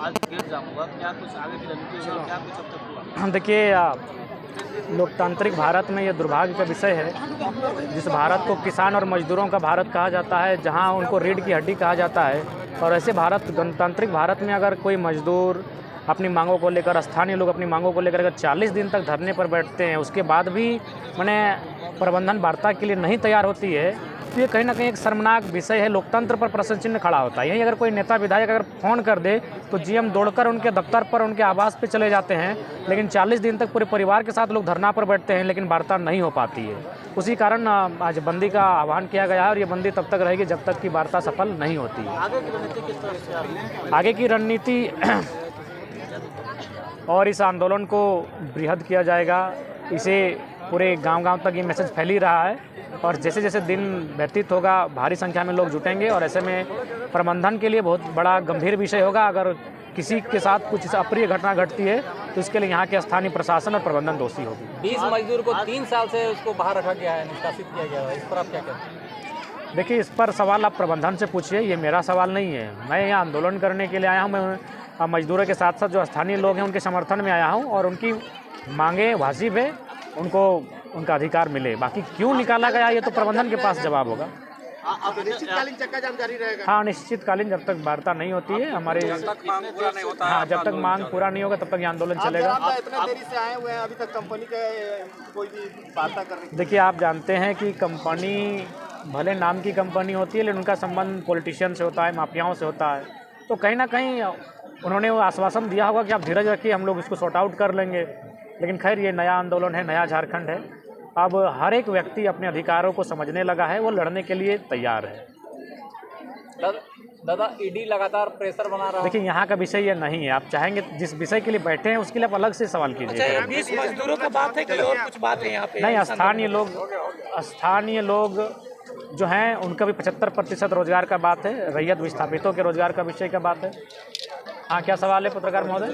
आज गेट जाम हुआ, क्या कुछ आगे की रणनीति है, क्या कुछ अब तक हुआ? देखिए, लोकतांत्रिक भारत में ये दुर्भाग्य का विषय है। जिस भारत को किसान और मजदूरों का भारत कहा जाता है, जहां उनको रीढ़ की हड्डी कहा जाता है, और ऐसे गणतांत्रिक भारत में अगर कोई मजदूर अपनी मांगों को लेकर, स्थानीय लोग अपनी मांगों को लेकर अगर 40 दिन तक धरने पर बैठते हैं, उसके बाद भी माने प्रबंधन वार्ता के लिए नहीं तैयार होती है, तो ये कहीं ना कहीं एक शर्मनाक विषय है। लोकतंत्र पर प्रश्न चिन्ह खड़ा होता है। यही अगर कोई नेता विधायक अगर फ़ोन कर दे तो जीएम दौड़कर उनके दफ्तर पर, उनके आवास पे चले जाते हैं, लेकिन 40 दिन तक पूरे परिवार के साथ लोग धरना पर बैठते हैं, लेकिन वार्ता नहीं हो पाती है। उसी कारण आज बंदी का आह्वान किया गया है, और ये बंदी तब तक रहेगी जब तक कि वार्ता सफल नहीं होती है। आगे की रणनीति किस तरह से है? आगे की रणनीति और इस आंदोलन को बृहद किया जाएगा। इसे पूरे गांव-गांव तक ये मैसेज फैल ही रहा है, और जैसे जैसे दिन व्यतीत होगा भारी संख्या में लोग जुटेंगे, और ऐसे में प्रबंधन के लिए बहुत बड़ा गंभीर विषय होगा। अगर किसी के साथ कुछ अप्रिय घटना घटती है तो इसके लिए यहाँ के स्थानीय प्रशासन और प्रबंधन दोषी होगी। 20 मजदूर को 3 साल से उसको बाहर रखा गया है, निष्कासित किया गया है, इस पर आप क्या कहते हैं? देखिए, इस पर सवाल आप प्रबंधन से पूछिए, ये मेरा सवाल नहीं है। मैं यहाँ आंदोलन करने के लिए आया हूँ। मैं मजदूरों के साथ साथ जो स्थानीय लोग हैं उनके समर्थन में आया हूँ, और उनकी मांगे वाजिब है, उनको उनका अधिकार मिले। बाकी क्यों निकाला गया ये तो प्रबंधन के पास जवाब होगा। अब अनिश्चितकालीन चक्का जाम जारी रहेगा? हाँ, अनिश्चितकालीन जब तक वार्ता नहीं होती है हमारे, मांग पूरा नहीं होता है, हाँ, जब तक मांग पूरा नहीं होगा तब तक ये आंदोलन चलेगा। इतने देरी से आए हुए हैं, अभी तक कंपनी के कोई भी वार्ता करने? देखिए, आप जानते हैं कि कंपनी भले नाम की कंपनी होती है, लेकिन उनका संबंध पॉलिटिशियन से होता है, माफियाओं से होता है। तो कहीं ना कहीं उन्होंने वो आश्वासन दिया होगा कि आप धीरज रखिए, हम लोग इसको सॉर्ट आउट कर लेंगे। लेकिन खैर, ये नया आंदोलन है, नया झारखंड है। अब हर एक व्यक्ति अपने अधिकारों को समझने लगा है, वो लड़ने के लिए तैयार है। दादा, ईडी लगातार प्रेशर बना रहा है। देखिए, यहाँ का विषय ये नहीं है। आप चाहेंगे जिस विषय के लिए बैठे हैं उसके लिए आप अलग से सवाल कीजिए। 20 मजदूरों का बात है कि और कुछ बात है यहाँ पे? नहीं, स्थानीय लोग जो हैं उनका भी 75% रोजगार का बात है, रैयत विस्थापितों के रोजगार का विषय का बात है। हाँ, क्या सवाल है पत्रकार महोदय?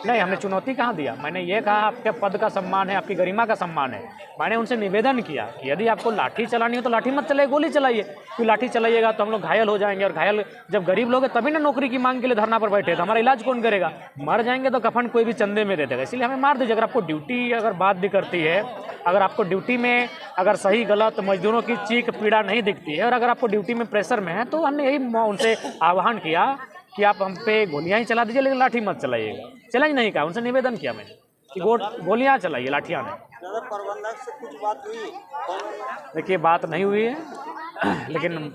नहीं, हमने चुनौती कहाँ दिया। मैंने ये कहा आपके पद का सम्मान है, आपकी गरिमा का सम्मान है। मैंने उनसे निवेदन किया कि यदि आपको लाठी चलानी हो तो लाठी मत चलाइए, गोली चलाइए। क्यों लाठी चलाइएगा तो हम लोग घायल हो जाएंगे, और घायल जब गरीब लोग हैं तभी ना नौकरी की मांग के लिए धरना पर बैठे, तो हमारा इलाज कौन करेगा? मर जाएंगे तो कफन कोई भी चंदे में दे देगा, इसलिए हमें मार दीजिए। अगर आपको ड्यूटी अगर बात भी करती है, अगर आपको ड्यूटी में अगर सही गलत मजदूरों की चीख पीड़ा नहीं दिखती है, और अगर आपको ड्यूटी में प्रेशर में है, तो हमने यही उनसे आह्वान किया कि आप हम पे गोलियां ही चला दीजिए, लेकिन लाठी मत चलाइएगा। चैलेंज नहीं कहा, उनसे निवेदन किया मैंने कि गोलियां चलाइए, लाठियां नहीं। प्रबंधक से कुछ बात हुई? देखिए, बात नहीं हुई है, लेकिन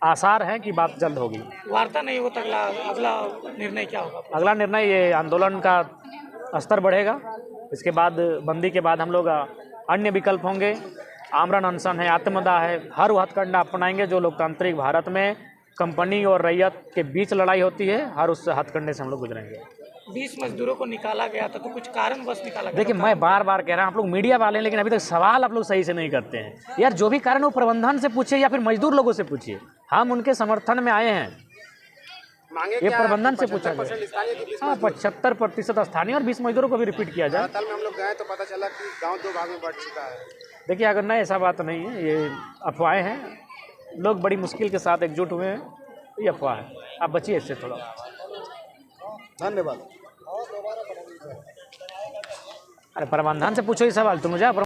आसार है कि बात जल्द होगी। वार्ता नहीं हो तो अगला निर्णय क्या होगा? अगला निर्णय, ये आंदोलन का स्तर बढ़ेगा। इसके बाद बंदी के बाद हम लोग अन्य विकल्प होंगे। आमरण अनशन है, आत्मदाह है, हर वो हथकंडा अपनाएंगे जो लोकतांत्रिक भारत में कंपनी और रैयत के बीच लड़ाई होती है, हर उस हथकंडे से हम लोग गुजरेंगे। 20 मजदूरों को निकाला गया था, तो कुछ कारणवश निकाला गया? देखिए, मैं बार बार कह रहा हूँ, आप लोग मीडिया वाले हैं, लेकिन अभी तक सवाल आप लोग सही से नहीं करते हैं। यार, जो भी कारण वो प्रबंधन से पूछिए या फिर मजदूर लोगों से पूछिए। हम उनके समर्थन में आए हैं, ये प्रबंधन से पूछा जाए। हाँ, 75% स्थानीय और 20 मजदूरों को भी रिपीट किया जाए। में हम लोग गए तो पता चला कि गाँव 2 भाग में बढ़ चुका है। देखिए, अगर नहीं, ऐसा बात नहीं है, ये अफवाहें हैं। लोग बड़ी मुश्किल के साथ एकजुट हुए हैं, ये अफवाह है। आप बचिए इससे थोड़ा। धन्यवाद। अरे, प्रबंधन से पूछो ये सवाल, तुम मुझे